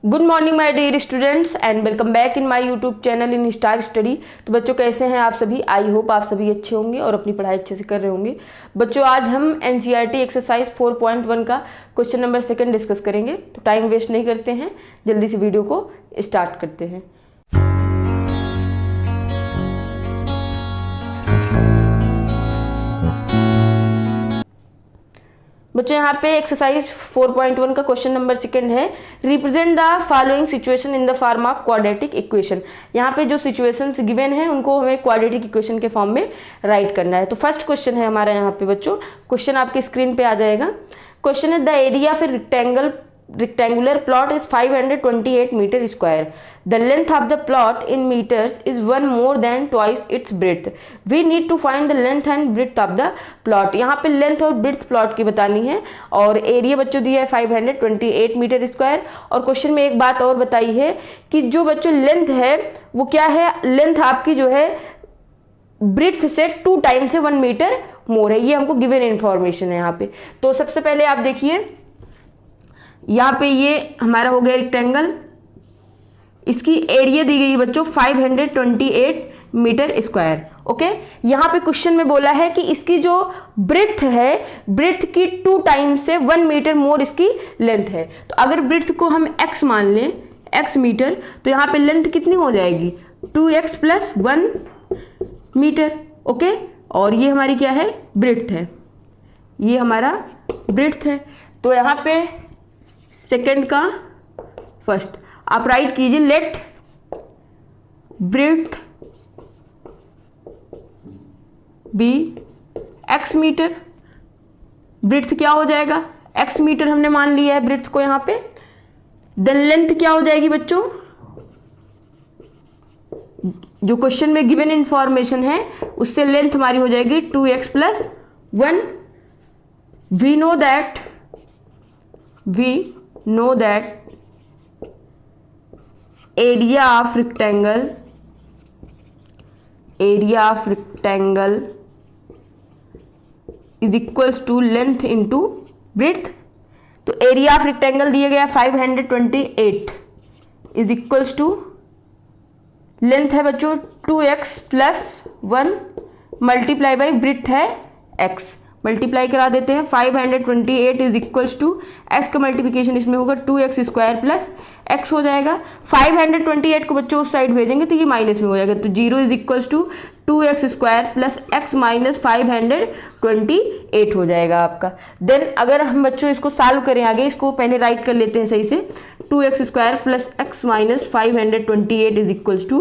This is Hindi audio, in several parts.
Good morning my dear students and welcome back in my YouTube channel in star study. तो बच्चों कैसे हैं आप सभी। आई होप आप सभी अच्छे होंगे और अपनी पढ़ाई अच्छे से कर रहे होंगे। बच्चों आज हम एनसीईआरटी एक्सरसाइज 4.1 का क्वेश्चन नंबर 2 डिस्कस करेंगे। तो टाइम वेस्ट नहीं करते हैं, जल्दी से वीडियो को स्टार्ट करते हैं। बच्चों यहाँ पे एक्सरसाइज 4.1 का क्वेश्चन नंबर 2 है। Represent the following situation in the form of quadratic equation. यहाँ पे जो सिचुएशंस गिवन है उनको हमें क्वाड्रेटिक इक्वेशन के फॉर्म में राइट करना है। तो फर्स्ट क्वेश्चन है हमारा यहाँ पे बच्चों, क्वेश्चन आपकी स्क्रीन पे आ जाएगा। क्वेश्चन है the area of rectangular plot is 528 meter square. The length of the plot in meters is 1 more than twice its breadth. We need to find the length and breadth of the plot. यहाँ पे लेंथ और ब्रेड्थ प्लॉट की बतानी है और एरिया बच्चों दिया है 528 मीटर स्क्वायर। और क्वेश्चन में एक बात और बताई है कि जो बच्चों लेंथ है वो क्या है, लेंथ आपकी जो है ब्रेड्थ से 2 टाइम्स से 1 मीटर मोर है। ये हमको गिवन इन्फॉर्मेशन है यहाँ पे। तो सबसे पहले आप देखिए यहाँ पे ये हमारा हो गया रेक्टेंगल, इसकी एरिया दी गई है बच्चों 528 मीटर स्क्वायर। ओके, यहाँ पे क्वेश्चन में बोला है कि इसकी जो ब्रेड्थ है, ब्रेड्थ की 2 टाइम्स से 1 मीटर मोर इसकी लेंथ है। तो अगर ब्रेड्थ को हम x मान लें, x मीटर, तो यहाँ पे लेंथ कितनी हो जाएगी 2x + 1 मीटर। ओके, और ये हमारी क्या है, ब्रेड्थ है, ये हमारा ब्रेड्थ है। तो यहाँ पे सेकेंड का फर्स्ट आप राइट कीजिए, let breadth be x metre. Breadth क्या हो जाएगा, x मीटर हमने मान लिया है ब्रेड्थ को यहाँ पे। देन लेंथ क्या हो जाएगी बच्चों, जो क्वेश्चन में गिवन इंफॉर्मेशन है उससे लेंथ हमारी हो जाएगी 2x + 1। We know that area of rectangle is equals to length into breadth। तो एरिया ऑफ रेक्टेंगल दिया गया 528 इज इक्वल्स टू लेंथ है बच्चों 2x + 1 मल्टीप्लाई बाई ब्रेड्थ है x। मल्टीप्लाई करा देते हैं, 528 इज इक्वल्स टू एक्स का मल्टीप्लिकेशन इसमें होगा 2x स्क्वायर प्लस x हो जाएगा। 528 को बच्चों उस साइड भेजेंगे तो ये माइनस में हो जाएगा, तो 0 is equals to 2x square plus x minus 528 हो जाएगा आपका। देन अगर हम बच्चों इसको सॉल्व करें आगे, इसको पहले राइट कर लेते हैं सही से, 2x square plus x minus 528 is equals to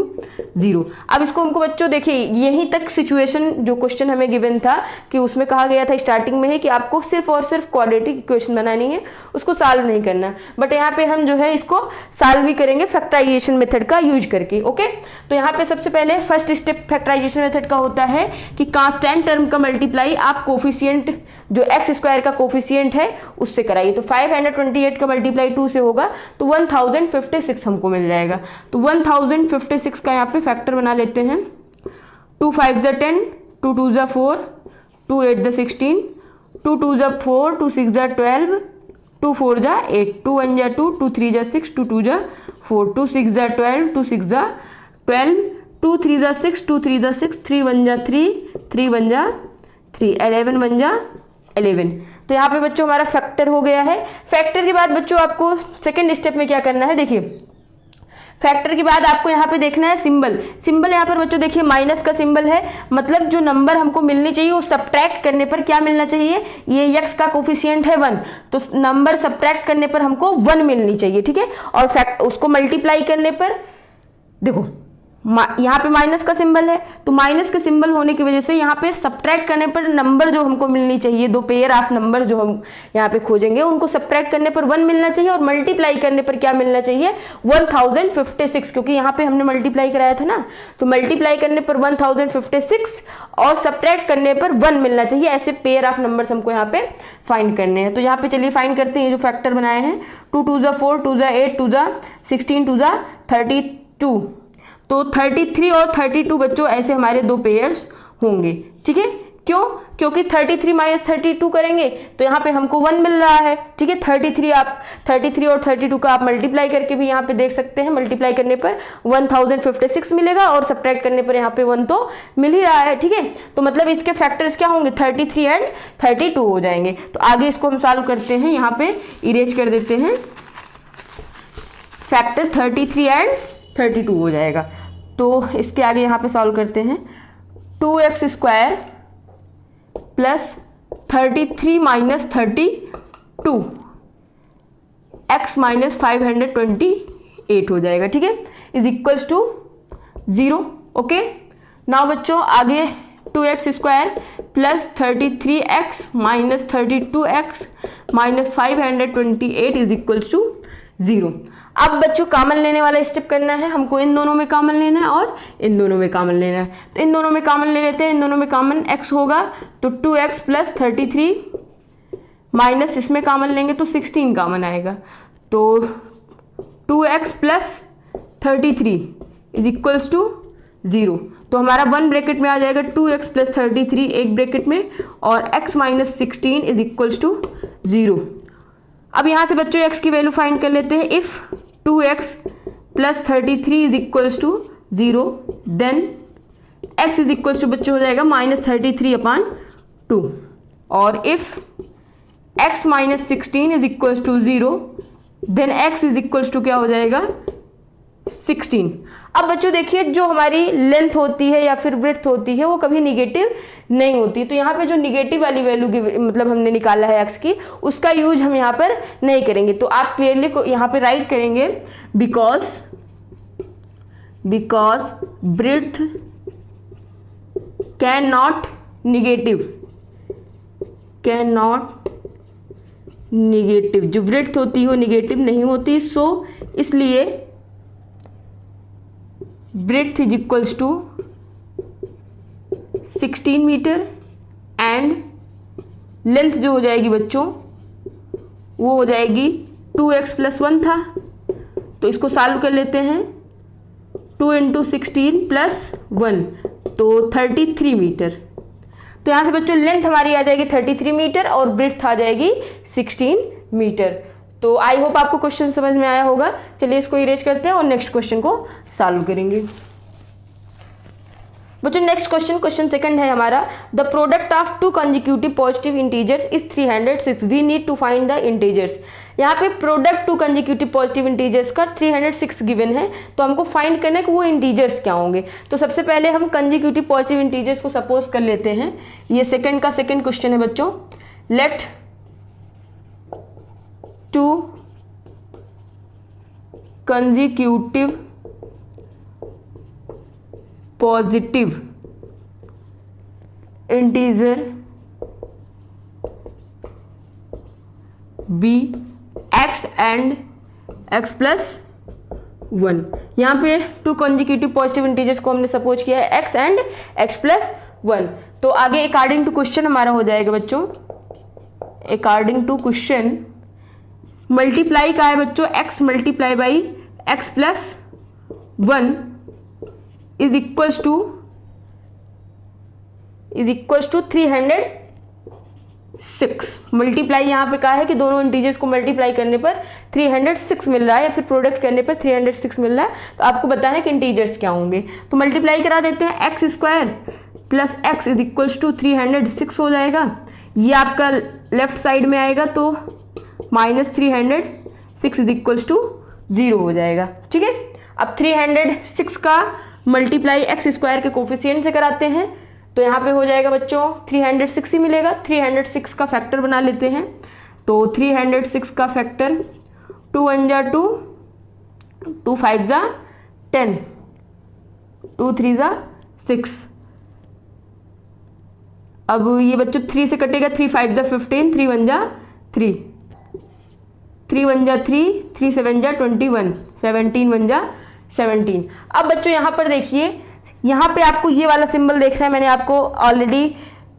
0। अब इसको हमको बच्चों देखिए यहीं तक सिचुएशन जो क्वेश्चन हमें गिवन था कि उसमें कहा गया था स्टार्टिंग में है कि आपको सिर्फ और सिर्फ क्वाड्रेटिक इक्वेशन बनानी है, उसको सॉल्व नहीं करना। बट यहाँ पे हम जो है इसको सॉल्व भी करेंगे फैक्टराइजेशन मेथड का यूज करके। ओके, तो यहाँ पे सबसे पहले फर्स्ट स्टेप फैक्टराइजेशन मेथड का होता है कि कांस्टेंट टर्म का मल्टीप्लाई आप कोफिशिएंट जो x स्क्वायर का कोफिशिएंट है उससे कराइए। तो 528 का मल्टीप्लाई 2 से होगा तो 1056 हमको मिल जाएगा। तो 1056 का यहाँ पे फैक्टर बना लेते हैं। 2 5 = 10, 2 2 = 4, 2 8 = 16, 2 2 = 4, 2 6 = 12, 2 4 = 8, 2 1 = 2, 2 3 = 6, 2 2 = 4, 2 6 = 12, 2 6 = 12, 2 3 = 6, 2 3 = 6, 3 1 = 3, 3 1 = 3, 11 1 = 11। तो यहाँ पे बच्चों हमारा फैक्टर हो गया है। फैक्टर के बाद बच्चों आपको सेकंड स्टेप में क्या करना है, देखिए फैक्टर के बाद आपको यहाँ पे देखना है सिंबल। सिंबल यहाँ पर बच्चों देखिए माइनस का सिंबल है, मतलब जो नंबर हमको मिलनी चाहिए वो सब्ट्रैक्ट करने पर क्या मिलना चाहिए, ये x का कोफिशिएंट है 1, तो नंबर सब्ट्रैक्ट करने पर हमको 1 मिलनी चाहिए, ठीक है। और उसको मल्टीप्लाई करने पर देखो यहाँ पे माइनस का सिंबल है, तो माइनस का सिंबल होने की वजह से यहाँ पे सब्ट्रैक्ट करने पर नंबर जो हमको मिलनी चाहिए, 2 पेयर ऑफ नंबर जो हम यहाँ पे खोजेंगे उनको सब्ट्रैक्ट करने पर 1 मिलना चाहिए और मल्टीप्लाई करने पर क्या मिलना चाहिए 1056, क्योंकि यहाँ पे हमने मल्टीप्लाई कराया था ना। तो मल्टीप्लाई करने पर 1056 और सब्ट्रैक्ट करने पर 1 मिलना चाहिए। ऐसे पेयर ऑफ नंबर्स हमको यहाँ पे फाइंड करने हैं। तो यहाँ पे चलिए फाइंड करते हैं जो फैक्टर बनाए हैं। 2 2 = 4, 2 * 8, 2 * 16, 2 * 32। तो 33 और 32 बच्चों ऐसे हमारे 2 पेयर्स होंगे, ठीक है। क्यों? क्योंकि 33 माइनस 32 करेंगे तो यहाँ पे हमको 1 मिल रहा है, ठीक है। 33 और 32 का आप मल्टीप्लाई करके भी यहाँ पे देख सकते हैं, मल्टीप्लाई करने पर 1056 मिलेगा और सब्ट्रैक्ट करने पर यहाँ पे 1 तो मिल ही रहा है, ठीक है। तो मतलब इसके फैक्टर्स क्या होंगे, 33 एंड 32 हो जाएंगे। तो आगे इसको हम सॉल्व करते हैं, यहाँ पे इरेज कर देते हैं, फैक्टर 33 एंड 32 हो जाएगा। तो इसके आगे यहाँ पे सॉल्व करते हैं, 2x square plus 33 minus 32 x minus 528 हो जाएगा, ठीक है, is equals to 0। Okay, now बच्चों आगे 2x square plus 33x minus 32x minus 528 is equals to 0। अब बच्चों कॉमन लेने वाला स्टेप करना है हमको, इन दोनों में कॉमन लेना है और इन दोनों में कॉमन लेना है। तो इन दोनों में कॉमन ले लेते हैं, इन दोनों में कॉमन x होगा तो 2x प्लस 33 माइनस इसमें कॉमन लेंगे तो 16 कॉमन आएगा, तो 2x plus 33 is equals to 0। तो हमारा 1 ब्रैकेट में आ जाएगा 2x प्लस 33 एक ब्रैकेट में और x minus 16 is equals to 0। अब यहाँ से बच्चों x की वैल्यू फाइंड कर लेते हैं। If 2x plus 33 is equals to 0 then x is equals to बच्चों हो जाएगा माइनस 33 अपॉन 2 और if x minus 16 is equals to 0 then x is equals to क्या हो जाएगा 16। अब बच्चों देखिए जो हमारी लेंथ होती है या फिर ब्रेड्थ होती है वो कभी निगेटिव नहीं होती, तो यहाँ पे जो निगेटिव वाली वैल्यू की मतलब हमने निकाला है x की उसका यूज हम यहाँ पर नहीं करेंगे। तो आप क्लियरली यहाँ पे राइट करेंगे because breadth can not negative, जो ब्रेड्थ होती है वो निगेटिव नहीं होती, सो इसलिए breadth is equals to 16 metre and length जो हो जाएगी बच्चों वो हो जाएगी 2x प्लस 1 था, तो इसको सॉल्व कर लेते हैं, 2 इंटू 16 प्लस 1 तो 33 मीटर। तो यहाँ से बच्चों लेंथ हमारी आ जाएगी 33 मीटर और ब्रेड्थ आ जाएगी 16 मीटर। तो आई होप आपको क्वेश्चन समझ में आया होगा। चलिए इसको इरेज करते हैं और नेक्स्ट क्वेश्चन को सॉल्व करेंगे। बच्चों नेक्स्ट क्वेश्चन सेकंड है हमारा, the product of two consecutive positive integers is 306, we need to find the integers. यहाँ पे product two consecutive positive integers का 306 गिवन है, तो हमको फाइंड करना है कि वो इंटीजर्स क्या होंगे। तो सबसे पहले हम कंजिक्यूटिव पॉजिटिव इंटीजर्स को सपोज कर लेते हैं। ये सेकंड क्वेश्चन है बच्चों, let two consecutive positive integer be x and x plus 1। यहाँ पे टू कंजिक्यूटिव पॉजिटिव इंटीजर्स को हमने सपोज किया है x एंड x प्लस 1। तो आगे अकॉर्डिंग टू क्वेश्चन हमारा हो जाएगा बच्चों, अकॉर्डिंग टू क्वेश्चन मल्टीप्लाई का है बच्चों x multiply by x plus 1 is equals to 306। Multiply यहाँ पे कहा है कि दोनों इंटीजर्स को मल्टीप्लाई करने पर 306 मिल रहा है या फिर प्रोडक्ट करने पर 306 मिल रहा है, तो आपको बताना है कि इंटीजर्स क्या होंगे। तो मल्टीप्लाई करा देते हैं, x square plus x is equals to 306 हो जाएगा, ये आपका लेफ्ट साइड में आएगा तो माइनस 306 इज इक्वल्स टू 0 हो जाएगा, ठीक है। अब 306 का मल्टीप्लाई एक्स स्क्वायर के कोफिशिएंट से कराते हैं तो यहाँ पे हो जाएगा बच्चों 306 ही मिलेगा। 306 का फैक्टर बना लेते हैं, तो 306 का फैक्टर 2 1 जा 2, 2 5 जा 10, 2 3 जा 6। अब ये बच्चों 3 से कटेगा, 3 5 जा 15, 3 1 जा 3, 3 1 जा 3, 3 7 जा 21, 17 1 जा 17। अब बच्चों यहाँ पर देखिए, यहाँ पे आपको ये वाला सिंबल देखना है, मैंने आपको ऑलरेडी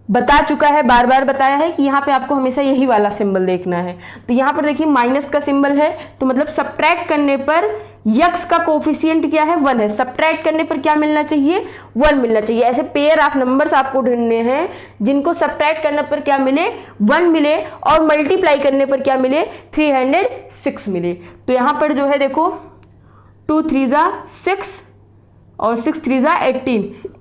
बता चुका है, बार बार बताया है कि यहाँ पे आपको हमेशा यही वाला सिंबल देखना है। तो यहाँ पर देखिए माइनस का सिंबल है, तो मतलब सब्ट्रैक्ट करने पर यक्स का कोफिशिएंट क्या है 1 है, सब्ट्रैक्ट करने पर क्या मिलना चाहिए 1 मिलना चाहिए। ऐसे पेयर ऑफ नंबर्स आपको ढूंढने हैं जिनको सब्ट्रैक्ट करने पर क्या मिले 1 मिले और मल्टीप्लाई करने पर क्या मिले 306 मिले। तो यहां पर जो है देखो 2 3 6 और 6 3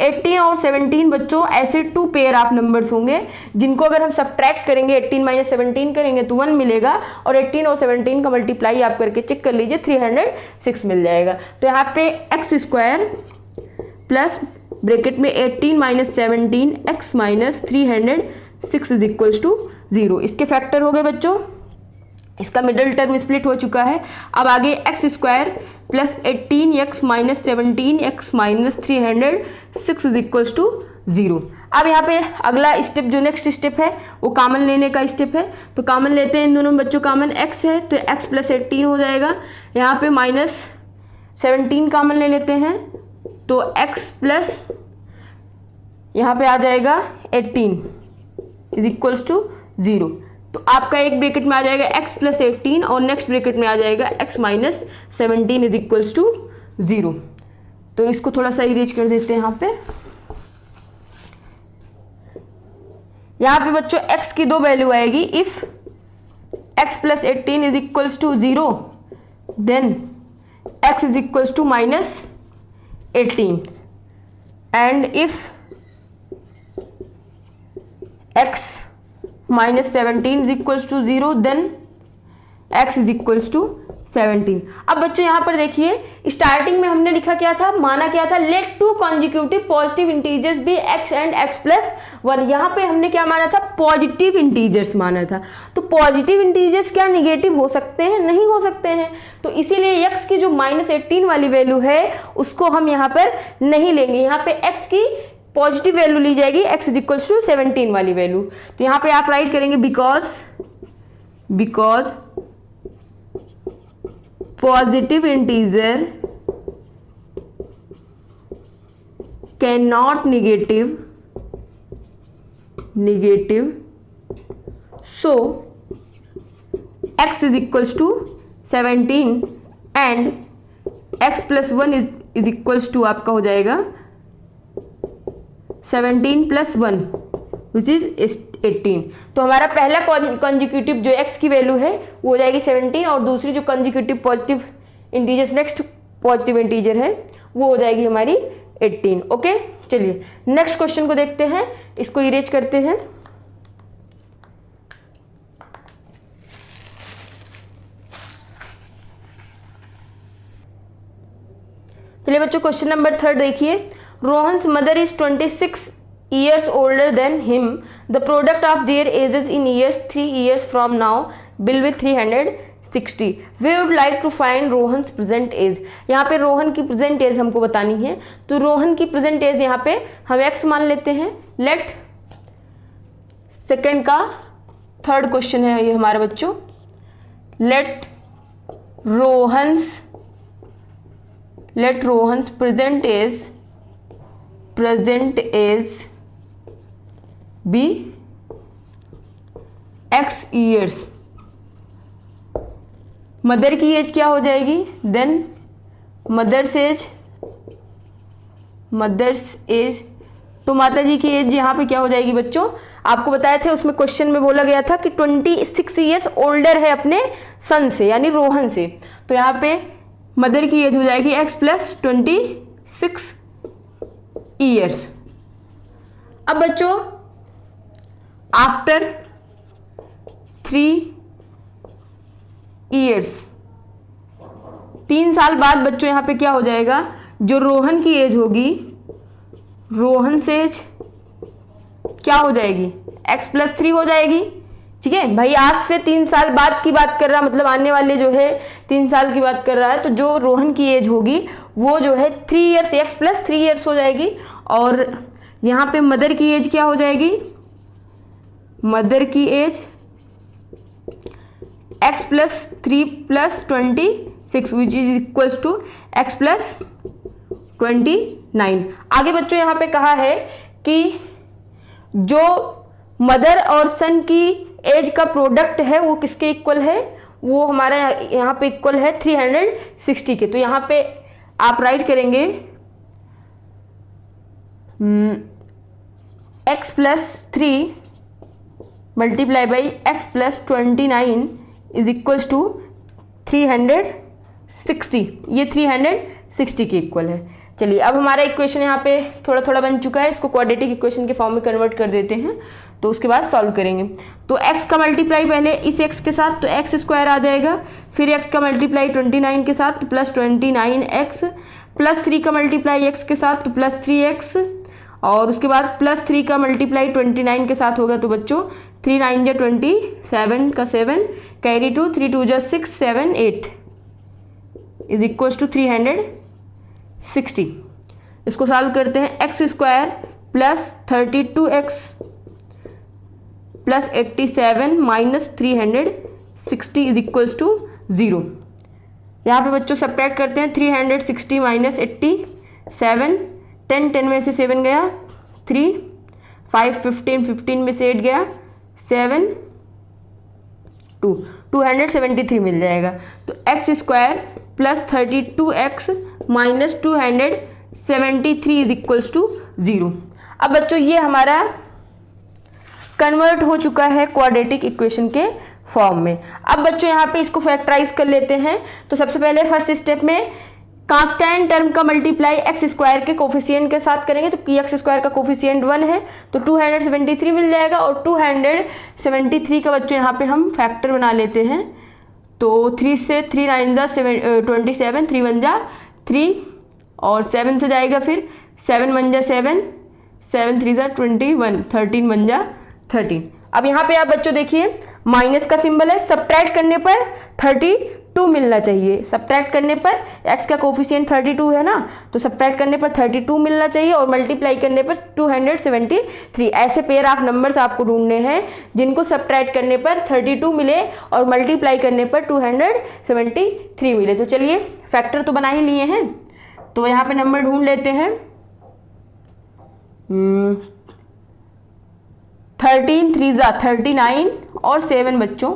18 और 17 बच्चों ऐसे 2 पेयर ऑफ नंबर्स होंगे जिनको अगर हम सब्ट्रैक्ट करेंगे 18 माइनस 17 करेंगे तो 1 मिलेगा और 18 और 17 का मल्टीप्लाई आप करके चेक कर लीजिए 306 मिल जाएगा। तो यहाँ पे एक्स स्क्वायर प्लस ब्रैकेट में 18 minus 17 x minus 306 is equals to 0। इसके फैक्टर हो गए बच्चों, इसका मिडल टर्म स्प्लिट हो चुका है। अब आगे x square plus 18 x minus 17 x minus 306 is equals to 0। अब यहाँ पे अगला स्टेप जो नेक्स्ट स्टेप है वो कॉमन लेने का स्टेप है। तो कॉमन लेते हैं इन दोनों बच्चों, कॉमन x है तो x प्लस 18 हो जाएगा। यहाँ पे माइनस 17 कॉमन ले लेते हैं तो x प्लस यहाँ पे आ जाएगा 18 इज इक्वल्स टू 0। तो आपका एक ब्रैकेट में आ जाएगा x प्लस 18 और नेक्स्ट ब्रैकेट में आ जाएगा x minus 17 is equals to 0। तो इसको थोड़ा सा इरेज कर देते हैं यहाँ पे। यहाँ पे बच्चों x की 2 वैल्यू आएगी। If x plus 18 is equals to 0 then x is equals to minus 18 and if x minus 17 is equals to 0 then x is equals to 17। अब बच्चों यहाँ पर देखिए स्टार्टिंग में हमने लिखा क्या था, माना क्या था, let 2 consecutive positive integers be x and x plus 1। यहाँ पे हमने क्या माना था, पॉजिटिव इंटीजर्स माना था। तो पॉजिटिव इंटीजर्स क्या निगेटिव हो सकते हैं, नहीं हो सकते हैं। तो इसीलिए x की जो माइनस 18 वाली वैल्यू है उसको हम यहाँ पर नहीं लेंगे। यहाँ पे x की पॉजिटिव वैल्यू ली जाएगी, x इज इक्वल्स टू 17 वाली वैल्यू। तो यहाँ पे आप राइट करेंगे because positive integer can not negative so x is equals to 17 and x plus 1 is equals to आपका हो जाएगा 17 plus 1 which is 18। तो हमारा पहला कंजिक्यूटिव जो x की वैल्यू है वो हो जाएगी 17 और दूसरी जो consecutive positive integer next positive integer है वो हो जाएगी हमारी 18। ओके, चलिए नेक्स्ट क्वेश्चन को देखते हैं, इसको इरेज करते हैं। चलिए बच्चों क्वेश्चन नंबर 3 देखिए। Rohan's mother is 26 years older than him. The product of their ages in years 3 years from now will be 360. We would like to find Rohan's present age. यहाँ पे रोहन की प्रेजेंट एज हमको बतानी है। तो रोहन की प्रेजेंट एज यहाँ पे हम x मान लेते हैं। लेट सेकेंड का 3rd क्वेश्चन है ये हमारे बच्चों। Let Rohan's present age be x years। Mother की एज क्या हो जाएगी, देन मदर्स एज। तो माता जी की एज यहाँ पे क्या हो जाएगी बच्चों, आपको बताए थे उसमें क्वेश्चन में बोला गया था कि 26 ईयर्स ओल्डर है अपने सन से यानी रोहन से। तो यहाँ पे मदर की एज हो जाएगी x प्लस 26 ईयर्स। अब बच्चों आफ्टर 3 ईयर्स 3 साल बाद बच्चों यहाँ पे क्या हो जाएगा, जो रोहन की एज होगी, रोहन से एज क्या हो जाएगी x प्लस 3 हो जाएगी। ठीक है भाई, आज से 3 साल बाद की बात कर रहा, मतलब आने वाले जो है 3 साल की बात कर रहा है। तो जो रोहन की एज होगी वो जो है 3 ईयर्स x प्लस 3 ईयर्स हो जाएगी। और यहाँ पे मदर की एज क्या हो जाएगी, मदर की age x plus 3 plus 26 which is equals to x plus 29। आगे बच्चों यहाँ पे कहा है कि जो मदर और सन की एज का प्रोडक्ट है वो किसके इक्वल है, वो हमारा यहाँ पे इक्वल है 360 के। तो यहाँ पे आप राइट करेंगे x plus 3 multiply by x plus 29 is equals to 360। ये 360 के इक्वल है। चलिए अब हमारा इक्वेशन यहाँ पे थोड़ा थोड़ा बन चुका है, इसको क्वाड्रेटिक इक्वेशन के फॉर्म में कन्वर्ट कर देते हैं, तो उसके बाद सॉल्व करेंगे। तो x का मल्टीप्लाई पहले इस x के साथ तो x स्क्वायर आ जाएगा, फिर x का मल्टीप्लाई 29 के साथ तो प्लस 29x, प्लस 3 का मल्टीप्लाई x के साथ तो प्लस 3x, और उसके बाद प्लस 3 का मल्टीप्लाई 29 के साथ होगा तो बच्चों 3 9 जा 27 का 7 कैरी 2 3 2 जा 6 7 8 इज इक्वल्स टू 360। इसको सॉल्व करते हैं। X square plus 32x plus 87 minus 360 is equals to 0। यहाँ पे बच्चों सब्ट्रैक्ट करते हैं 360 माइनस 87, 10 10 में से 7 गया 3, 5 15 15 में से 8 गया 7 2, 273 मिल जाएगा। तो x square plus 32x minus 273 is equals to 0। अब बच्चों ये हमारा कन्वर्ट हो चुका है क्वाड्रेटिक इक्वेशन के फॉर्म में। अब बच्चों यहाँ पे इसको फैक्टराइज कर लेते हैं। तो सबसे पहले फर्स्ट स्टेप में कांस्टेंट टर्म का मल्टीप्लाई एक्स स्क्वायर के कोफिशिएंट के साथ करेंगे, तो एक्स स्क्वायर का कोफिशिएंट 1 है तो 273 मिल जाएगा, और 273 का बच्चों यहाँ पे हम फैक्टर बना लेते हैं। तो 3 से 3 9 जा 27, 3 1 जा 3, और 7 से जाएगा फिर 7 1 जा 7, 7 3 जा 21, 13 1 जा 13। अब यहाँ पे आप बच्चों देखिए माइनस का सिंबल है, सब्ट्रैक्ट करने पर 32 मिलना चाहिए। सब्ट्रैक्ट करने पर x का कोफिशिएंट 32 है ना, तो सब्ट्रैक्ट करने पर 32 मिलना चाहिए, और मल्टीप्लाई करने पर 273। ऐसे पेयर ऑफ नंबर्स आपको ढूंढने हैं जिनको सब्ट्रैक्ट करने पर 32 मिले और मल्टीप्लाई करने पर 273 मिले। तो चलिए फैक्टर तो बना ही लिए हैं, तो यहाँ पे नंबर ढूंढ लेते हैं। 13 3 जा 39 और 7 बच्चों,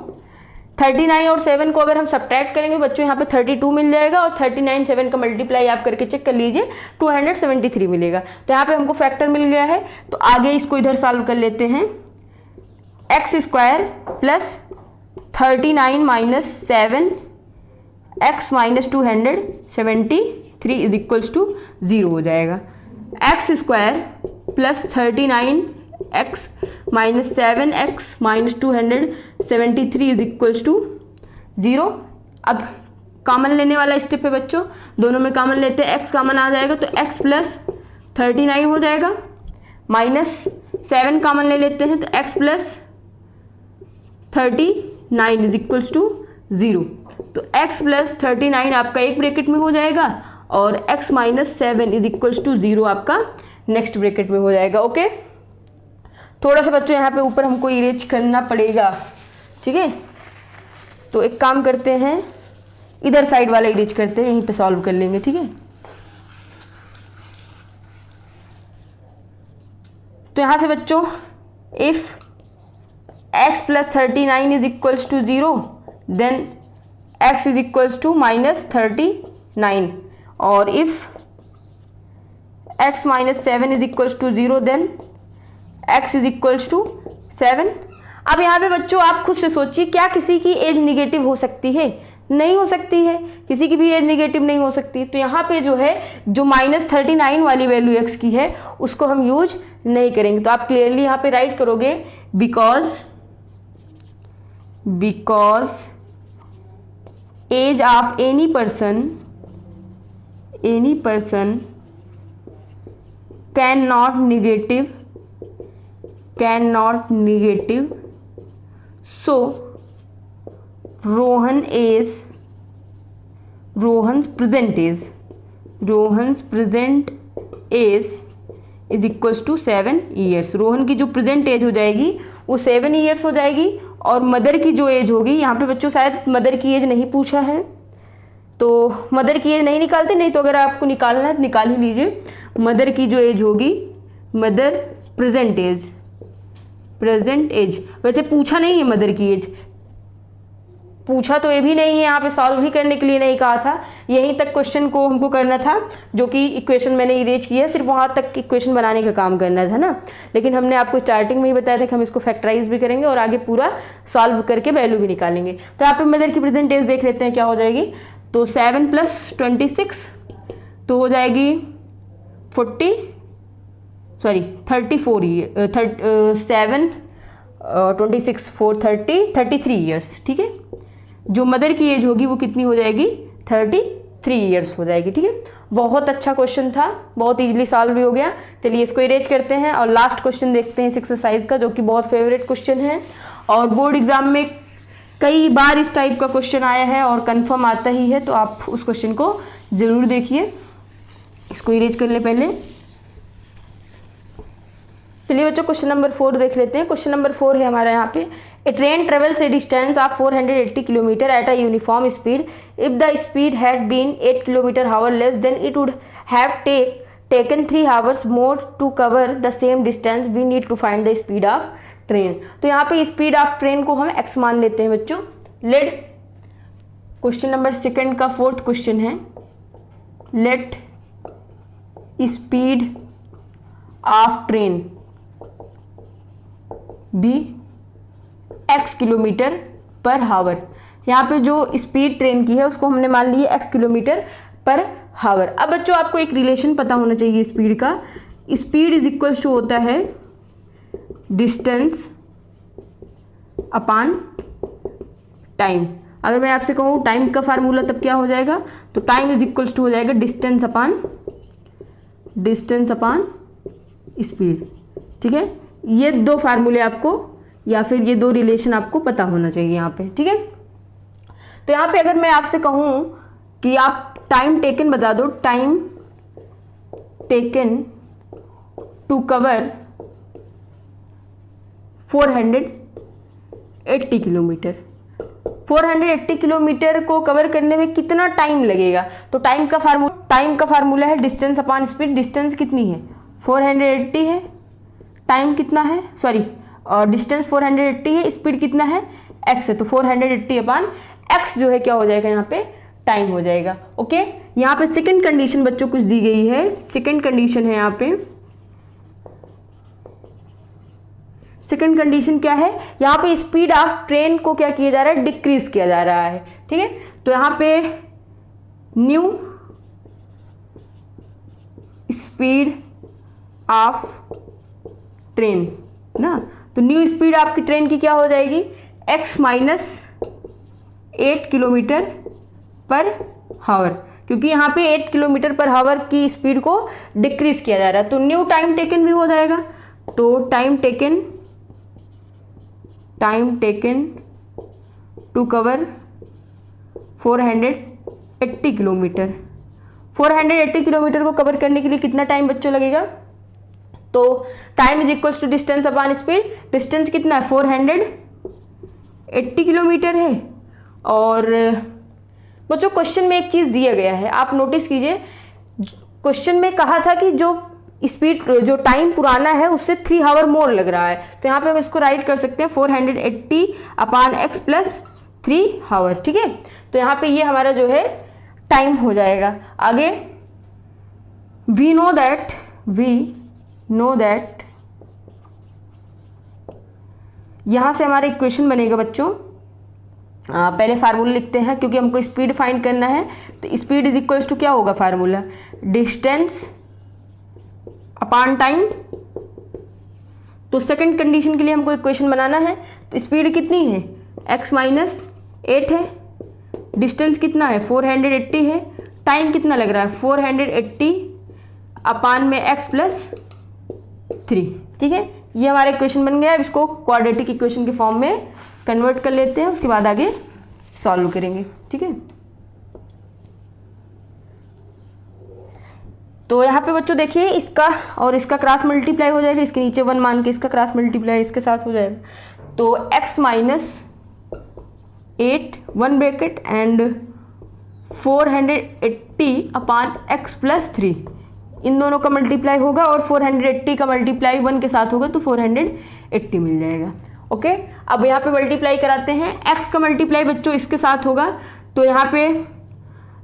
39 और 7 को अगर हम सब्ट्रैक्ट करेंगे बच्चों यहाँ पे 32 मिल जाएगा, और 39 7 का मल्टीप्लाई आप करके चेक कर लीजिए 273 मिलेगा। तो यहाँ पे हमको फैक्टर मिल गया है, तो आगे इसको इधर सॉल्व कर लेते हैं। X square plus 39 minus 7 x minus 273 is equals to 0 हो जाएगा। X square plus 39 x minus 7 x minus 273 is equals to 0। अब कॉमन लेने वाला स्टेप है बच्चों, दोनों में कॉमन लेते हैं, एक्स कॉमन आ जाएगा तो एक्स प्लस 39 हो जाएगा, माइनस 7 कॉमन ले लेते हैं तो x plus 39 is equals to 0। तो एक्स प्लस 39 आपका एक ब्रैकेट में हो जाएगा, और x minus 7 is equals to 0 आपका नेक्स्ट ब्रैकेट में हो जाएगा। ओके, थोड़ा सा बच्चों यहाँ पे ऊपर हमको इरेज करना पड़ेगा, ठीक है। तो एक काम करते हैं, इधर साइड वाला इरेज करते हैं, यहीं पे सॉल्व कर लेंगे, ठीक है। तो यहाँ से बच्चों if x plus 39 is equals to 0 then x is equals to minus 39, और if x minus 7 is equals to 0 then x is equals to 7। अब यहाँ पे बच्चों आप खुद से सोचिए, क्या किसी की एज निगेटिव हो सकती है? नहीं हो सकती है, किसी की भी एज निगेटिव नहीं हो सकती। तो यहाँ पे जो है जो माइनस 39 वाली वैल्यू x की है उसको हम यूज नहीं करेंगे। तो आप क्लियरली यहाँ पे राइट करोगे because age of any person can not negative, so Rohan's present age is equals to 7 years। Rohan की जो प्रेजेंट एज हो जाएगी वो 7 ईयर्स हो जाएगी, और मदर की जो एज होगी, यहाँ पे बच्चों शायद मदर की एज नहीं पूछा है, तो मदर की एज नहीं निकालते, नहीं तो अगर आपको निकालना है तो निकाल ही लीजिए। मदर की जो एज होगी, मदर प्रेजेंट एज, वैसे पूछा नहीं है मदर की एज, पूछा तो ये भी नहीं है, यहाँ पे सॉल्व भी करने के लिए नहीं कहा था, यहीं तक क्वेश्चन को हमको करना था, जो कि इक्वेशन मैंने इरेज किया, सिर्फ वहाँ तक इक्वेशन बनाने का काम करना था ना। लेकिन हमने आपको स्टार्टिंग में ही बताया था कि हम इसको फैक्टराइज भी करेंगे और आगे पूरा सॉल्व करके वैल्यू भी निकालेंगे। तो यहाँ पे मदर की प्रेजेंट एज देख लेते हैं क्या हो जाएगी। तो 7 + 26 तो हो जाएगी 34 ईयर, 7 26 4 33 ईयर्स, ठीक है। जो मदर की एज होगी वो कितनी हो जाएगी, 33 ईयर्स हो जाएगी, ठीक है। बहुत अच्छा क्वेश्चन था, बहुत इजीली सॉल्व भी हो गया। चलिए इसको इरेज करते हैं और लास्ट क्वेश्चन देखते हैं इस एक्सरसाइज का, जो कि बहुत फेवरेट क्वेश्चन है और बोर्ड एग्जाम में कई बार इस टाइप का क्वेश्चन आया है और कंफर्म आता ही है, तो आप उस क्वेश्चन को जरूर देखिए। इसको इरेज कर ले पहले। चलिए बच्चों क्वेश्चन नंबर 4 देख लेते हैं। क्वेश्चन नंबर 4 है हमारा यहाँ पे, a train travels a distance of 480 kilometre at a uniform speed, if the speed had been 8 kilometre hour less than it would have taken 3 hours more to cover the same distance, we need to find the speed of train. तो यहाँ पे स्पीड ऑफ ट्रेन को हम x मान लेते हैं बच्चों। लेट क्वेश्चन नंबर 2 का 4th क्वेश्चन है, let speed of train be x kilometre per hour. यहाँ पे जो स्पीड ट्रेन की है उसको हमने मान ली है x किलोमीटर पर हावर। अब बच्चों आपको एक रिलेशन पता होना चाहिए स्पीड का। स्पीड इज इक्वल टू होता है डिस्टेंस अपॉन टाइम। अगर मैं आपसे कहूँ टाइम का फार्मूला तब क्या हो जाएगा, तो टाइम इज इक्वल टू हो जाएगा डिस्टेंस अपॉन स्पीड, ठीक है। ये 2 फार्मूले आपको या फिर ये 2 रिलेशन आपको पता होना चाहिए यहाँ पे, ठीक है। तो यहाँ पे अगर मैं आपसे कहूँ कि आप टाइम टेकन बता दो, time taken to cover 480 kilometre, 480 kilometre को कवर करने में कितना टाइम लगेगा, तो टाइम का फार्मूला है डिस्टेंस अपॉन स्पीड। डिस्टेंस कितनी है, 480 है, टाइम कितना है, सॉरी डिस्टेंस 480 है, स्पीड कितना है, x है, तो 480 अपॉन x जो है क्या हो जाएगा यहाँ पे, टाइम हो जाएगा। ओके, यहाँ पे सेकंड कंडीशन बच्चों कुछ दी गई है। सेकंड कंडीशन है यहाँ पे, सेकंड कंडीशन क्या है, यहाँ पे स्पीड ऑफ ट्रेन को क्या किया जा रहा है, डिक्रीज किया जा रहा है, ठीक है। तो यहाँ पे न्यू स्पीड ऑफ ट्रेन ना, तो न्यू स्पीड आपकी ट्रेन की क्या हो जाएगी, x माइनस 8 किलोमीटर पर हावर, क्योंकि यहाँ पे 8 किलोमीटर पर हावर की स्पीड को डिक्रीज किया जा रहा है। तो न्यू टाइम टेकन भी हो जाएगा, तो time taken to cover 480 kilometre. 480 kilometre को कवर करने के लिए कितना टाइम बच्चों लगेगा, तो time is equals to distance upon speed. Distance कितना है, 480 किलोमीटर है। और बच्चों क्वेश्चन में एक चीज़ दिया गया है, आप नोटिस कीजिए, क्वेश्चन में कहा था कि जो स्पीड जो टाइम पुराना है उससे 3 आवर मोर लग रहा है, तो यहाँ पे हम इसको राइट कर सकते हैं 480 अपॉन x प्लस 3 आवर, ठीक है। तो यहाँ पे ये हमारा जो है टाइम हो जाएगा। आगे वी नो दैट यहाँ से हमारा इक्वेशन बनेगा बच्चों, पहले फार्मूला लिखते हैं क्योंकि हमको स्पीड फाइंड करना है। तो स्पीड इज इक्वल्स टू क्या होगा फार्मूला, डिस्टेंस अपॉन टाइम। तो सेकंड कंडीशन के लिए हमको इक्वेशन बनाना है, तो स्पीड कितनी है, x माइनस 8 है, डिस्टेंस कितना है 480 है, टाइम कितना लग रहा है 480 अपॉन में x प्लस 3, ठीक है। ये हमारा इक्वेशन बन गया। अब इसको क्वाड्रेटिक इक्वेशन के फॉर्म में कन्वर्ट कर लेते हैं, उसके बाद आगे सॉल्व करेंगे, ठीक है। तो यहाँ पे बच्चों देखिए, इसका और इसका क्रॉस मल्टीप्लाई हो जाएगा, इसके नीचे 1 मान के इसका क्रॉस मल्टीप्लाई इसके साथ हो जाएगा, तो x minus 8 1 bracket and 480 upon x plus 3, इन दोनों का मल्टीप्लाई होगा और 480 का मल्टीप्लाई 1 के साथ होगा तो 480 मिल जाएगा। ओके। अब यहाँ पे मल्टीप्लाई कराते हैं, x का मल्टीप्लाई बच्चों इसके साथ होगा, तो यहाँ पे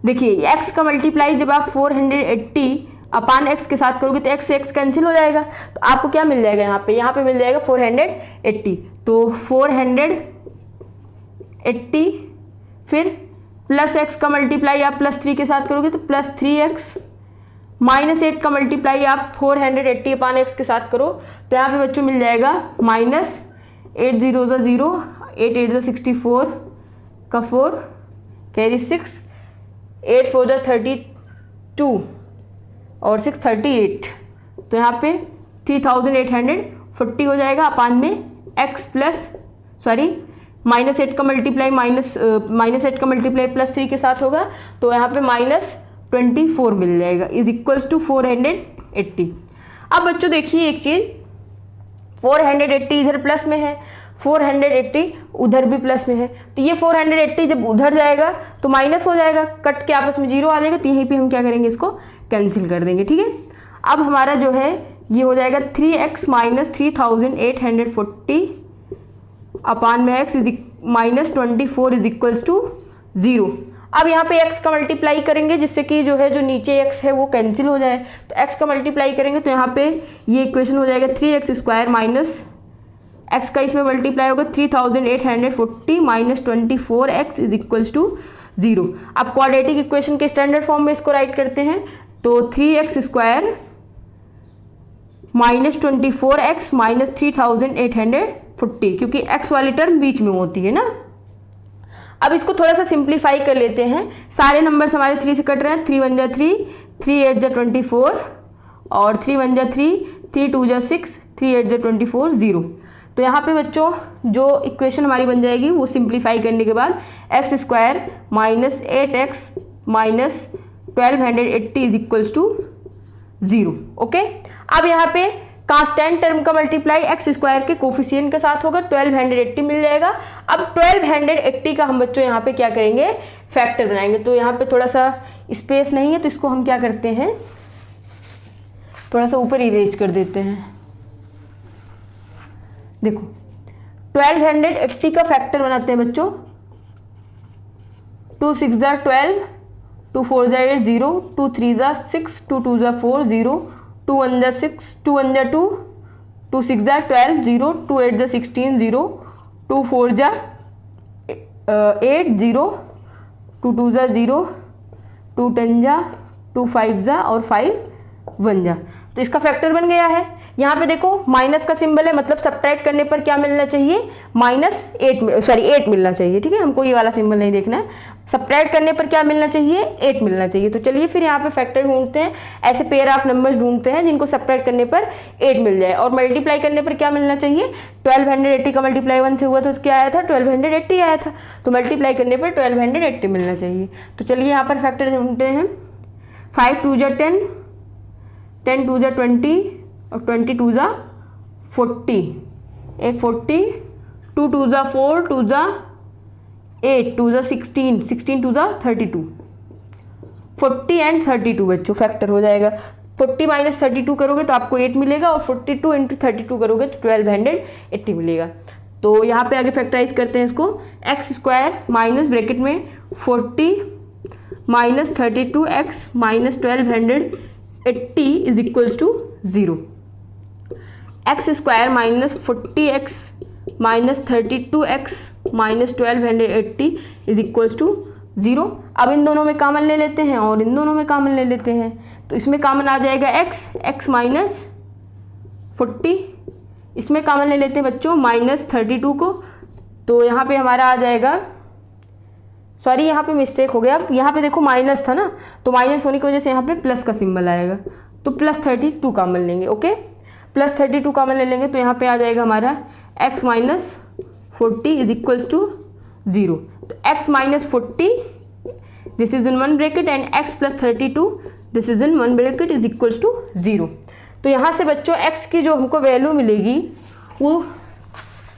देखिए x का मल्टीप्लाई जब आप 480 अपान x के साथ करोगे तो x से x कैंसिल हो जाएगा, तो आपको क्या मिल जाएगा यहाँ पे मिल जाएगा 480, तो 480 फिर प्लस x का मल्टीप्लाई आप +3 के साथ करोगे तो +3x, -8 का मल्टीप्लाई आप 480 अपान x के साथ करो तो यहाँ पे बच्चों मिल जाएगा -8 0 0, 8 8 64 का 4 कैरी 6, 8 4 32 और 6 38, तो यहाँ पे 3840 हो जाएगा अपान में x -8 का मल्टीप्लाई -8 का मल्टीप्लाई +3 के साथ होगा तो यहाँ पे -24 मिल जाएगा इज इक्वल्स टू 480। अब बच्चों देखिए एक चीज़, 480 इधर प्लस में है, 480 उधर भी प्लस में है, तो ये 480 जब उधर जाएगा तो माइनस हो जाएगा, कट के आपस में 0 आ जाएगा, तो यहीं पे हम क्या करेंगे, इसको कैंसिल कर देंगे। ठीक है, अब हमारा जो है ये हो जाएगा 3x -3840 अपान में x -24 इज इक्वल्स टू 0। अब यहाँ पे x का मल्टीप्लाई करेंगे जिससे कि जो है जो नीचे x है वो कैंसिल हो जाए, तो x का मल्टीप्लाई करेंगे तो यहाँ पे ये इक्वेशन हो जाएगा 3x² माइनस x का इसमें मल्टीप्लाई होगा 3840 -24x इज इक्वल्स टू 0। अब क्वाड्रेटिक इक्वेशन के स्टैंडर्ड फॉर्म में इसको राइट करते हैं, तो 3x² -24x -3840, क्योंकि x वाली टर्म बीच में होती है ना। अब इसको थोड़ा सा सिंप्लीफाई कर लेते हैं, सारे नंबर्स हमारे 3 से कट रहे हैं, 3 1 जा 3, 3 8 जा 24 और 3 1 जा 3, 3 2 जा 6, 3 8 जा 24 0। तो यहाँ पे बच्चों जो इक्वेशन हमारी बन जाएगी वो सिंप्लीफाई करने के बाद x² -8x -1280 is equals to 0। Okay, अब यहाँ पे कांस्टेंट टर्म का मल्टीप्लाई x² के कोफिशिएंट के साथ होगा, 1280 मिल जाएगा। अब 1280 का हम बच्चों यहाँ पे क्या करेंगे, फैक्टर बनाएंगे, तो यहाँ पे थोड़ा सा स्पेस नहीं है तो इसको हम क्या करते हैं, थोड़ा सा ऊपर इरेज कर देते हैं। देखो 1280 का फैक्टर बनाते हैं बच्चों, 2 6 जा 12, 2 4 जा 8 0, 2 3 जा 6, 2 2 जा 4 0, 2 1 जा 6, 2 1 जा 2, 2 6 जा 12 0, 2 8 जा 16 0, 2 4 जा 8 0, 2 2 जा 0, 2 10 जा 2 5 जा और 5 1 जा, तो इसका फैक्टर बन गया है। यहाँ पे देखो माइनस का सिंबल है, मतलब सब्ट्रैक्ट करने पर क्या मिलना चाहिए, -8 मिलना चाहिए। ठीक है, हमको ये वाला सिंबल नहीं देखना है, सब्ट्रैक्ट करने पर क्या मिलना चाहिए, 8 मिलना चाहिए। तो चलिए फिर यहाँ पे फैक्टर ढूंढते हैं, ऐसे पेयर ऑफ नंबर्स ढूंढते हैं जिनको सब्ट्रैक्ट करने पर 8 मिल जाए, और मल्टीप्लाई करने पर क्या मिलना चाहिए, 1280 का मल्टीप्लाई 1 से हुआ तो क्या आया था, 1280 आया था, तो मल्टीप्लाई करने पर 1280 मिलना चाहिए। तो चलिए यहाँ पर फैक्टर ढूंढते हैं, 5 2 जा 10, 10 2 जा 20 और 20 2 जा 40, एक 40, 2 2 जा 4, 2 जा 8, 2 जा 16, 16 2 जा 32, 40 एंड 32 बच्चों फैक्टर हो जाएगा। 40 - 32 करोगे तो आपको 8 मिलेगा, और 42 × 32 करोगे तो 1280 मिलेगा। तो यहाँ पे आगे फैक्टराइज करते हैं इसको, x² माइनस ब्रैकेट में 40 -32x -1280 is equals to 0। x² -40x -32x -1280 is equals to 0। अब इन दोनों में कॉमन ले लेते हैं और इन दोनों में कॉमन ले लेते हैं, तो इसमें कॉमन आ जाएगा x -40, इसमें कॉमन ले लेते हैं बच्चों -32 को, तो यहाँ पे हमारा आ जाएगा, सॉरी यहाँ पे मिस्टेक हो गया, यहाँ पे देखो माइनस था ना, तो माइनस होने की वजह से यहाँ पे प्लस का सिंबल आएगा, तो +32 कॉमन लेंगे। ओके, +32 कॉमन ले लेंगे तो यहाँ पे आ जाएगा हमारा x -40 इज इक्वल्स टू 0। तो x -40 this is in 1 bracket and x +32 this is in 1 bracket is equals to 0। तो यहाँ से बच्चों x की जो हमको वैल्यू मिलेगी वो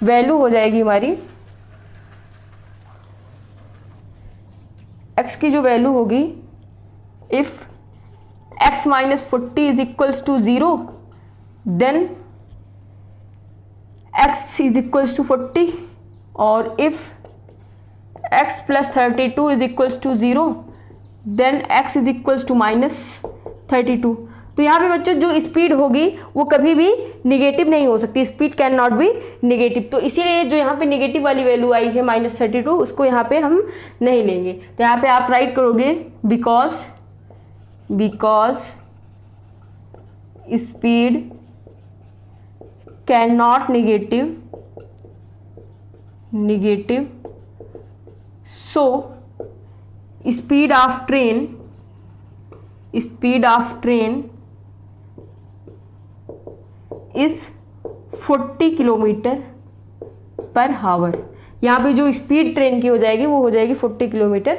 वैल्यू हो जाएगी हमारी, x की जो वैल्यू होगी, if x -40 is equals to 0 then x is equals to 40 और if x plus 32 is equals to 0 then x is equals to -32। तो यहाँ पे बच्चों जो स्पीड होगी वो कभी भी निगेटिव नहीं हो सकती, speed can not be negative. तो इसीलिए जो यहाँ पे निगेटिव वाली वैल्यू आई है -32 उसको यहाँ पे हम नहीं लेंगे। तो यहाँ पे आप राइट करोगे because speed can not negative so speed of train is 40 kilometre per hour. यहाँ पे जो स्पीड ट्रेन की हो जाएगी वो हो जाएगी 40 किलोमीटर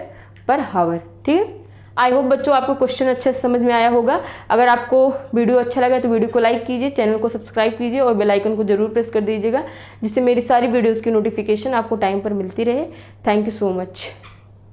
पर हावर। ठीक है, आई होप बच्चों आपको क्वेश्चन अच्छे से समझ में आया होगा। अगर आपको वीडियो अच्छा लगा तो वीडियो को लाइक कीजिए, चैनल को सब्सक्राइब कीजिए और बेल आइकन को जरूर प्रेस कर दीजिएगा, जिससे मेरी सारी वीडियोज़ की नोटिफिकेशन आपको टाइम पर मिलती रहे। Thank you so much.